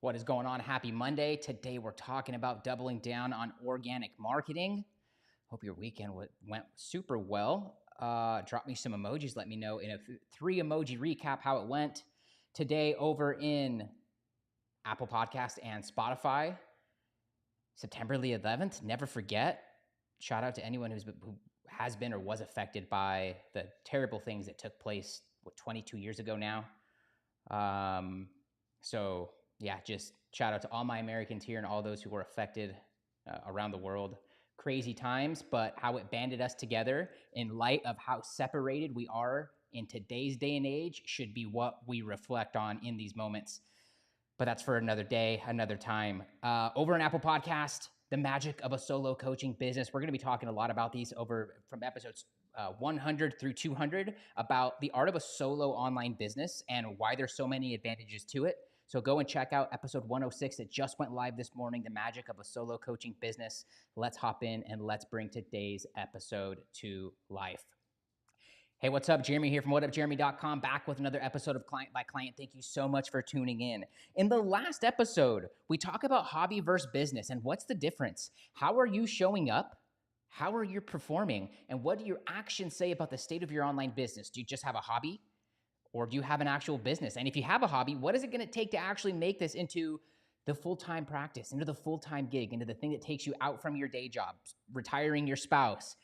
What is going on? Happy Monday. Today we're talking about doubling down on organic marketing. Hope your weekend went super well. Drop me some emojis. Let me know in a 3 emoji recap how it went. Today over in Apple Podcast and Spotify, September the 11th. Never forget. Shout out to anyone who has been or was affected by the terrible things that took place 22 years ago now. So yeah, just shout out to all my Americans here and all those who were affected around the world. Crazy times, but how it banded us together in light of how separated we are in today's day and age should be what we reflect on in these moments. But that's for another day, another time. Over an Apple Podcast, the magic of a solo coaching business. We're going to be talking a lot about these over from episodes 100 through 200 about the art of a solo online business and why there's so many advantages to it. So go and check out episode 106 that just went live this morning, the magic of a solo coaching business. Let's hop in and let's bring today's episode to life. Hey, what's up? Jeremy here from whatupjeremy.com, back with another episode of Client by Client. Thank you so much for tuning in. In the last episode, we talk about hobby versus business and what's the difference. How are you showing up? How are you performing? And what do your actions say about the state of your online business? Do you just have a hobby? Or do you have an actual business? And if you have a hobby, what is it going to take to actually make this into the full-time practice, into the full-time gig, into the thing that takes you out from your day job, retiring your spouse,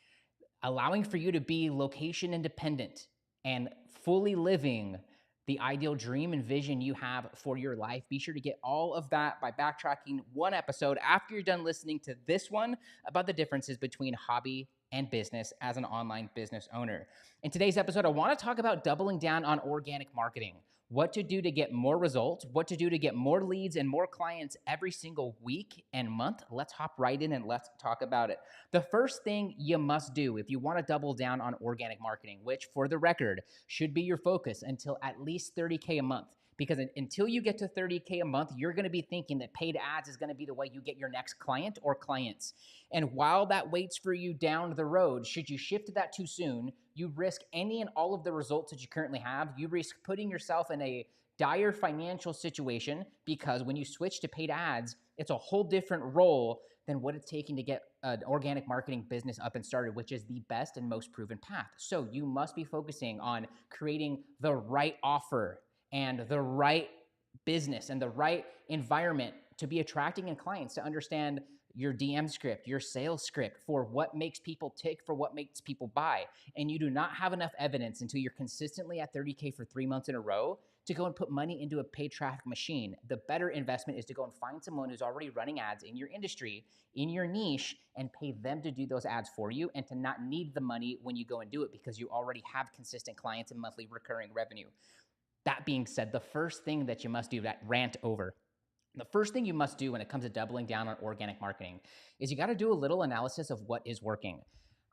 allowing for you to be location independent and fully living the ideal dream and vision you have for your life? Be sure to get all of that by backtracking one episode after you're done listening to this one about the differences between hobby and business as an online business owner. In today's episode, I want to talk about doubling down on organic marketing, what to do to get more results, what to do to get more leads and more clients every single week and month. Let's hop right in and let's talk about it. The first thing you must do if you want to double down on organic marketing, which for the record should be your focus until at least 30K a month. Because until you get to 30K a month, you're going to be thinking that paid ads is going to be the way you get your next client or clients. And while that waits for you down the road, should you shift that too soon, you risk any and all of the results that you currently have. You risk putting yourself in a dire financial situation because when you switch to paid ads, it's a whole different role than what it's taking to get an organic marketing business up and started, which is the best and most proven path. So you must be focusing on creating the right offer and the right business and the right environment to be attracting in clients, to understand your DM script, your sales script for what makes people tick, for what makes people buy. And you do not have enough evidence until you're consistently at 30K for 3 months in a row to go and put money into a paid traffic machine. The better investment is to go and find someone who's already running ads in your industry, in your niche, and pay them to do those ads for you and to not need the money when you go and do it because you already have consistent clients and monthly recurring revenue. That being said, the first thing that you must do, that rant over, the first thing you must do when it comes to doubling down on organic marketing is you got to do a little analysis of what is working.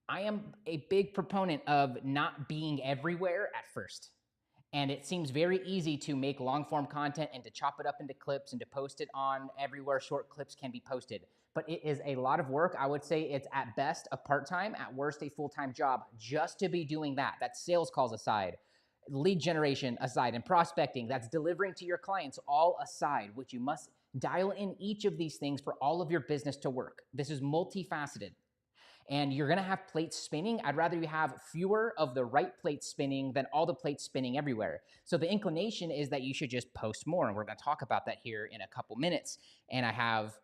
I am a big proponent of not being everywhere at first. And it seems very easy to make long form content and to chop it up into clips and to post it on everywhere short clips can be posted. But it is a lot of work. I would say it's at best a part-time, at worst a full-time job just to be doing that. That's sales calls aside, lead generation aside, and prospecting, that's delivering to your clients all aside, which you must dial in each of these things for all of your business to work. This is multifaceted. And you're going to have plates spinning. I'd rather you have fewer of the right plates spinning than all the plates spinning everywhere. So the inclination is that you should just post more. And we're going to talk about that here in a couple minutes. And I have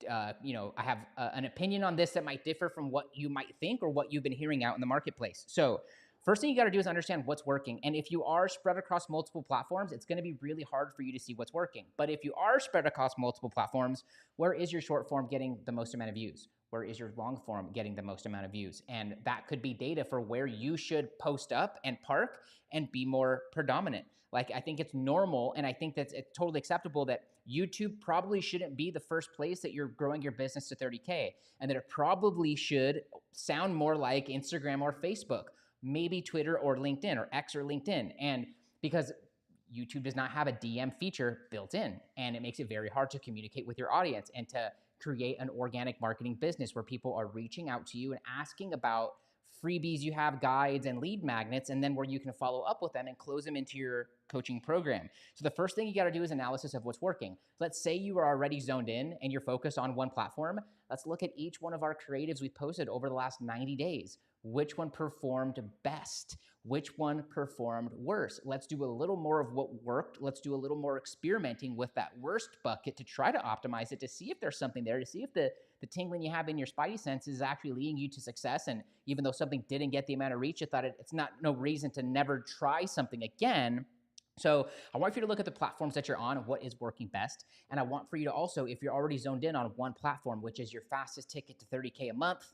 an opinion on this that might differ from what you might think or what you've been hearing out in the marketplace. So first thing you got to do is understand what's working. And if you are spread across multiple platforms, it's going to be really hard for you to see what's working. But if you are spread across multiple platforms, where is your short form getting the most amount of views? Where is your long form getting the most amount of views? And that could be data for where you should post up and park and be more predominant. Like, I think it's normal, and I think that's it's totally acceptable that YouTube probably shouldn't be the first place that you're growing your business to 30K, and that it probably should sound more like Instagram or Facebook, maybe Twitter or LinkedIn or X or LinkedIn. And because YouTube does not have a DM feature built in, and it makes it very hard to communicate with your audience and to create an organic marketing business where people are reaching out to you and asking about freebies you have, guides and lead magnets, and then where you can follow up with them and close them into your coaching program. So the first thing you got to do is analysis of what's working. Let's say you are already zoned in and you're focused on one platform. Let's look at each one of our creatives we posted over the last 90 days. Which one performed best? Which one performed worse? Let's do a little more of what worked. Let's do a little more experimenting with that worst bucket to try to optimize it, to see if there's something there, to see if the tingling you have in your spidey senses is actually leading you to success. And even though something didn't get the amount of reach, you thought it's not no reason to never try something again. So I want you to look at the platforms that you're on and what is working best. And I want for you to also, if you're already zoned in on one platform, which is your fastest ticket to 30K a month,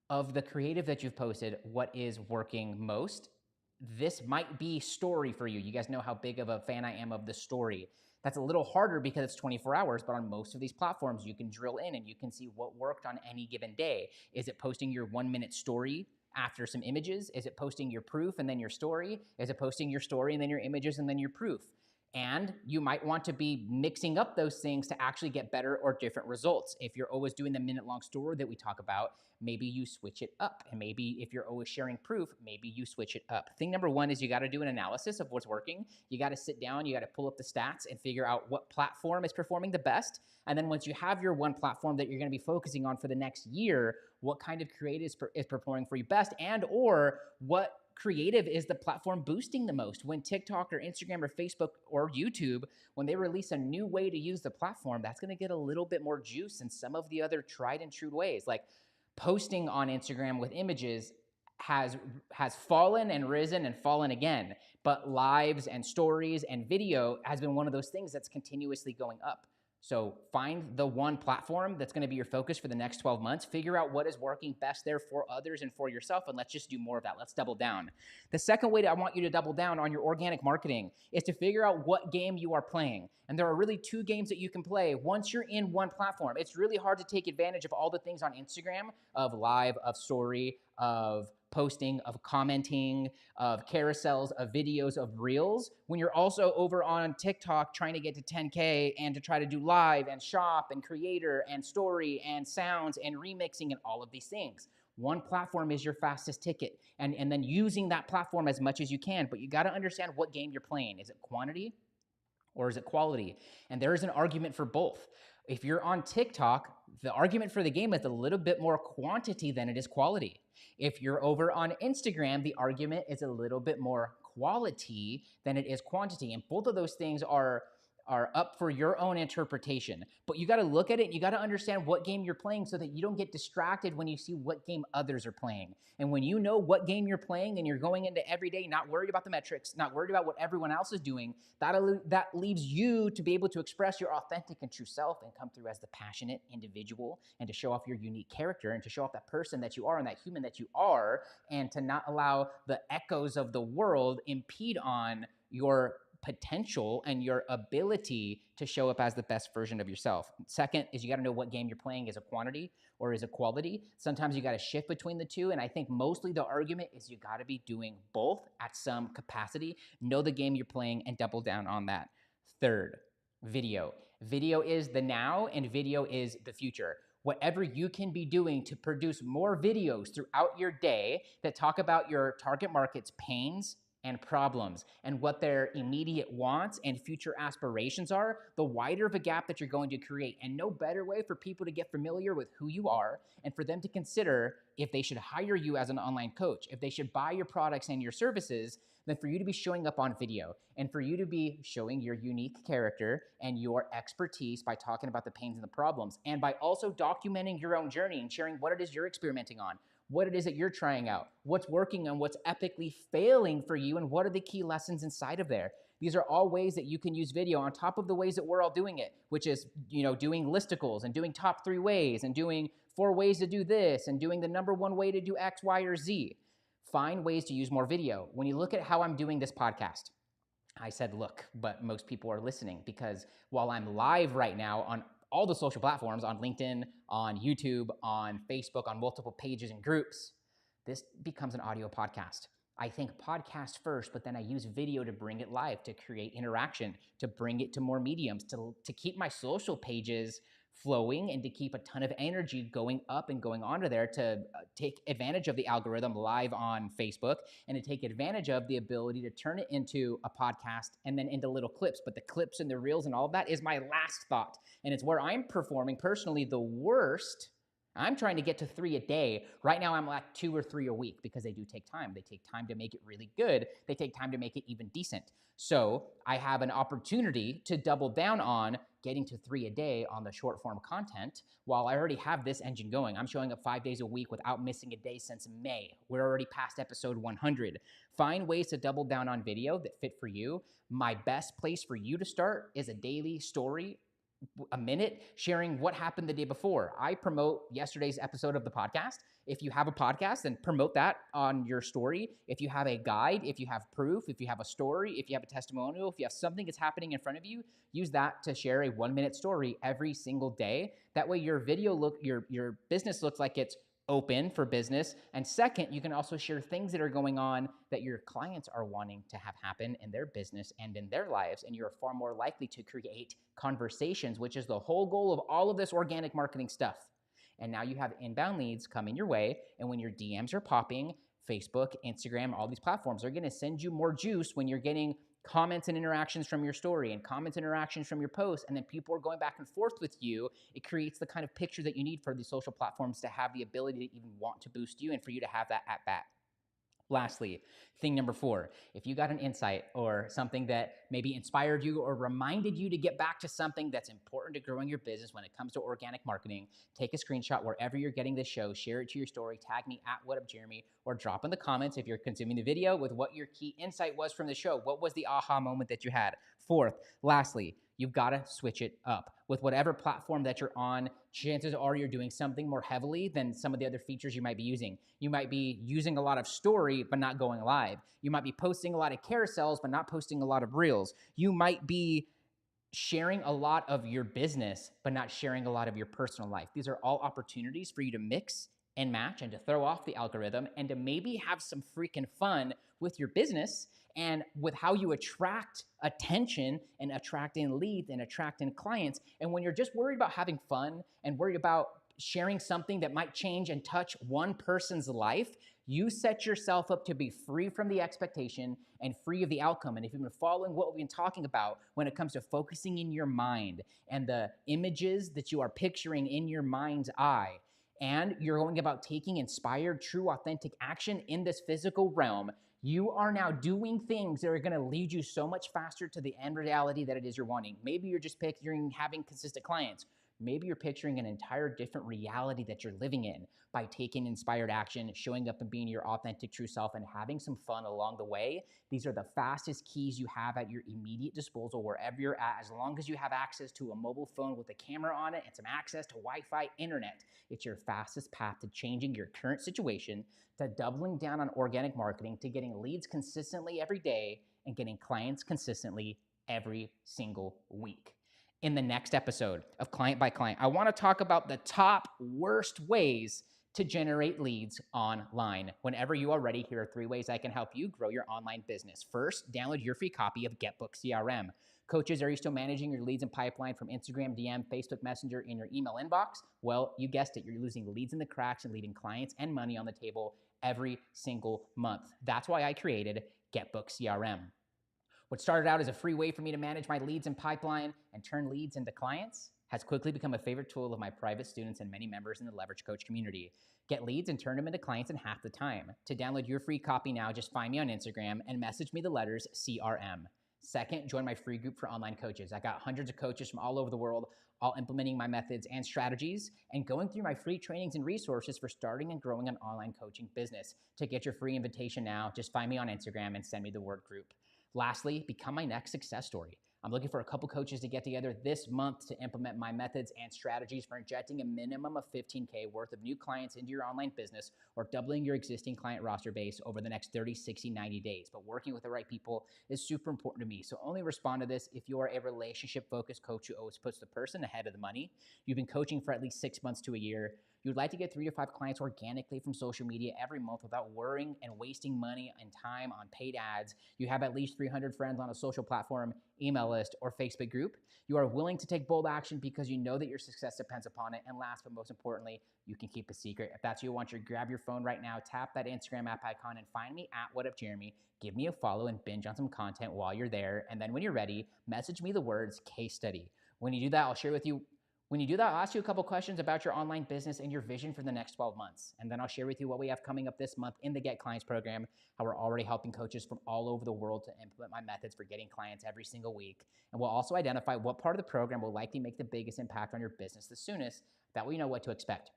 of the creative that you've posted, what is working most? This might be story for you. You guys know how big of a fan I am of the story. That's a little harder because it's 24 hours, but on most of these platforms, you can drill in and you can see what worked on any given day. Is it posting your 1-minute story after some images? Is it posting your proof and then your story? Is it posting your story and then your images and then your proof? And you might want to be mixing up those things to actually get better or different results. If you're always doing the minute-long story that we talk about, maybe you switch it up. And maybe if you're always sharing proof, maybe you switch it up. Thing number one is you got to do an analysis of what's working. You got to sit down, you got to pull up the stats and figure out what platform is performing the best. And then once you have your one platform that you're going to be focusing on for the next year, what kind of creative is performing for you best, and or what creative is the platform boosting the most? When TikTok or Instagram or Facebook or YouTube, when they release a new way to use the platform, that's going to get a little bit more juice than some of the other tried and true ways. Like posting on Instagram with images has fallen and risen and fallen again, but lives and stories and video has been one of those things that's continuously going up. So find the one platform that's going to be your focus for the next 12 months. Figure out what is working best there for others and for yourself, and let's just do more of that. Let's double down. The second way that I want you to double down on your organic marketing is to figure out what game you are playing. And there are really two games that you can play once you're in one platform. It's really hard to take advantage of all the things on Instagram, of live, of story, of posting, of commenting, of carousels, of videos, of reels, when you're also over on TikTok trying to get to 10K and to try to do live and shop and creator and story and sounds and remixing and all of these things. One platform is your fastest ticket, and then using that platform as much as you can, but you got to understand what game you're playing. Is it quantity or is it quality? And there is an argument for both. If you're on TikTok, the argument for the game is a little bit more quantity than it is quality. If you're over on Instagram, the argument is a little bit more quality than it is quantity. And both of those things are up for your own interpretation. But you got to look at it and you got to understand what game you're playing so that you don't get distracted when you see what game others are playing. And when you know what game you're playing and you're going into every day not worried about the metrics, not worried about what everyone else is doing, that leaves you to be able to express your authentic and true self and come through as the passionate individual and to show off your unique character and to show off that person that you are and that human that you are, and to not allow the echoes of the world impede on your potential and your ability to show up as the best version of yourself. Second is you got to know what game you're playing. Is it quantity or is it quality? Sometimes you got to shift between the two, and I think mostly the argument is you got to be doing both at some capacity. Know the game you're playing and double down on that. Third, video. Video is the now and video is the future. Whatever you can be doing to produce more videos throughout your day that talk about your target market's pains and problems and what their immediate wants and future aspirations are, the wider of a gap that you're going to create. And no better way for people to get familiar with who you are and for them to consider if they should hire you as an online coach, if they should buy your products and your services, than for you to be showing up on video and for you to be showing your unique character and your expertise by talking about the pains and the problems, and by also documenting your own journey and sharing what it is you're experimenting on, what it is that you're trying out, what's working and what's epically failing for you, and what are the key lessons inside of there. These are all ways that you can use video on top of the ways that we're all doing it, which is, doing listicles and doing top 3 ways and doing 4 ways to do this and doing the number 1 way to do X, Y, or Z. Find ways to use more video. When you look at how I'm doing this podcast, I said, look, but most people are listening, because while I'm live right now on all the social platforms, on LinkedIn, on YouTube, on Facebook, on multiple pages and groups, this becomes an audio podcast. I think podcast first, but then I use video to bring it live, to create interaction, to bring it to more mediums, to keep my social pages flowing and to keep a ton of energy going up and going onto there to take advantage of the algorithm live on Facebook and to take advantage of the ability to turn it into a podcast and then into little clips. But the clips and the reels and all of that is my last thought. And it's where I'm performing personally the worst. I'm trying to get to 3 a day. Right now, I'm at 2 or 3 a week because they do take time. They take time to make it really good. They take time to make it even decent. So I have an opportunity to double down on getting to 3 a day on the short form content while I already have this engine going. I'm showing up 5 days a week without missing a day since May. We're already past episode 100. Find ways to double down on video that fit for you. My best place for you to start is a daily story, a minute, sharing what happened the day before. I promote yesterday's episode of the podcast. If you have a podcast, then promote that on your story. If you have a guide, if you have proof, if you have a story, if you have a testimonial, if you have something that's happening in front of you, use that to share a 1-minute story every single day. That way your your business looks like it's open for business. And second, you can also share things that are going on that your clients are wanting to have happen in their business and in their lives. And you're far more likely to create conversations, which is the whole goal of all of this organic marketing stuff. And now you have inbound leads coming your way. And when your DMs are popping, Facebook, Instagram, all these platforms are going to send you more juice when you're getting comments and interactions from your story and comments and interactions from your posts, and then people are going back and forth with you. It creates the kind of picture that you need for these social platforms to have the ability to even want to boost you and for you to have that at bat. Lastly, thing number 4, if you got an insight or something that maybe inspired you or reminded you to get back to something that's important to growing your business when it comes to organic marketing, take a screenshot wherever you're getting this show, share it to your story, tag me at WhatUpJeremy, or drop in the comments if you're consuming the video with what your key insight was from the show. What was the aha moment that you had? 4th, lastly, you've got to switch it up. With whatever platform that you're on, chances are you're doing something more heavily than some of the other features you might be using. You might be using a lot of story, but not going live. You might be posting a lot of carousels, but not posting a lot of reels. You might be sharing a lot of your business, but not sharing a lot of your personal life. These are all opportunities for you to mix and match and to throw off the algorithm and to maybe have some freaking fun with your business and with how you attract attention and attracting leads and attracting clients. And when you're just worried about having fun and worried about sharing something that might change and touch one person's life, you set yourself up to be free from the expectation and free of the outcome. And if you've been following what we've been talking about when it comes to focusing in your mind and the images that you are picturing in your mind's eye, and you're going about taking inspired, true, authentic action in this physical realm, you are now doing things that are going to lead you so much faster to the end reality that it is you're wanting. Maybe you're just picturing having consistent clients. Maybe you're picturing an entire different reality that you're living in by taking inspired action, showing up and being your authentic true self and having some fun along the way. These are the fastest keys you have at your immediate disposal wherever you're at, as long as you have access to a mobile phone with a camera on it and some access to Wi-Fi internet. It's your fastest path to changing your current situation, to doubling down on organic marketing, to getting leads consistently every day and getting clients consistently every single week. In the next episode of Client by Client, I want to talk about the top worst ways to generate leads online. Whenever you are ready, here are 3 ways I can help you grow your online business. First, download your free copy of GetBookedCRM. Coaches, are you still managing your leads and pipeline from Instagram, DM, Facebook Messenger, in your email inbox? Well, you guessed it. You're losing leads in the cracks and leaving clients and money on the table every single month. That's why I created GetBookedCRM. What started out as a free way for me to manage my leads and pipeline and turn leads into clients has quickly become a favorite tool of my private students and many members in the Leverage Coach community. Get leads and turn them into clients in half the time. To download your free copy now, just find me on Instagram and message me the letters CRM. Second, join my free group for online coaches. I got hundreds of coaches from all over the world, all implementing my methods and strategies and going through my free trainings and resources for starting and growing an online coaching business. To get your free invitation now, just find me on Instagram and send me the word group. Lastly, become my next success story. I'm looking for a couple coaches to get together this month to implement my methods and strategies for injecting a minimum of $15K worth of new clients into your online business or doubling your existing client roster base over the next 30, 60, 90 days. But working with the right people is super important to me. So only respond to this if you're a relationship-focused coach who always puts the person ahead of the money. You've been coaching for at least 6 months to a year. You'd like to get 3 to 5 clients organically from social media every month without worrying and wasting money and time on paid ads. You have at least 300 friends on a social platform, email list, or Facebook group. You are willing to take bold action because you know that your success depends upon it. And last but most importantly, you can keep a secret. If that's what you want, you grab your phone right now, tap that Instagram app icon, and find me at What Up Jeremy. Give me a follow and binge on some content while you're there. And then when you're ready, message me the words case study. When you do that, I'll share with you. When you do that, I'll ask you a couple questions about your online business and your vision for the next 12 months. And then I'll share with you what we have coming up this month in the Get Clients program, how we're already helping coaches from all over the world to implement my methods for getting clients every single week. And we'll also identify what part of the program will likely make the biggest impact on your business the soonest. That way you know what to expect.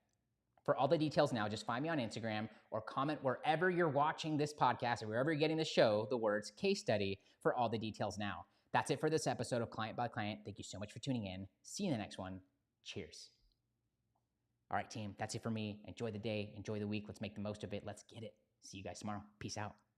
For all the details now, just find me on Instagram or comment wherever you're watching this podcast or wherever you're getting the show, the words case study for all the details now. That's it for this episode of Client by Client. Thank you so much for tuning in. See you in the next one. Cheers. All right, team, that's it for me. Enjoy the day, enjoy the week. Let's make the most of it. Let's get it. See you guys tomorrow. Peace out.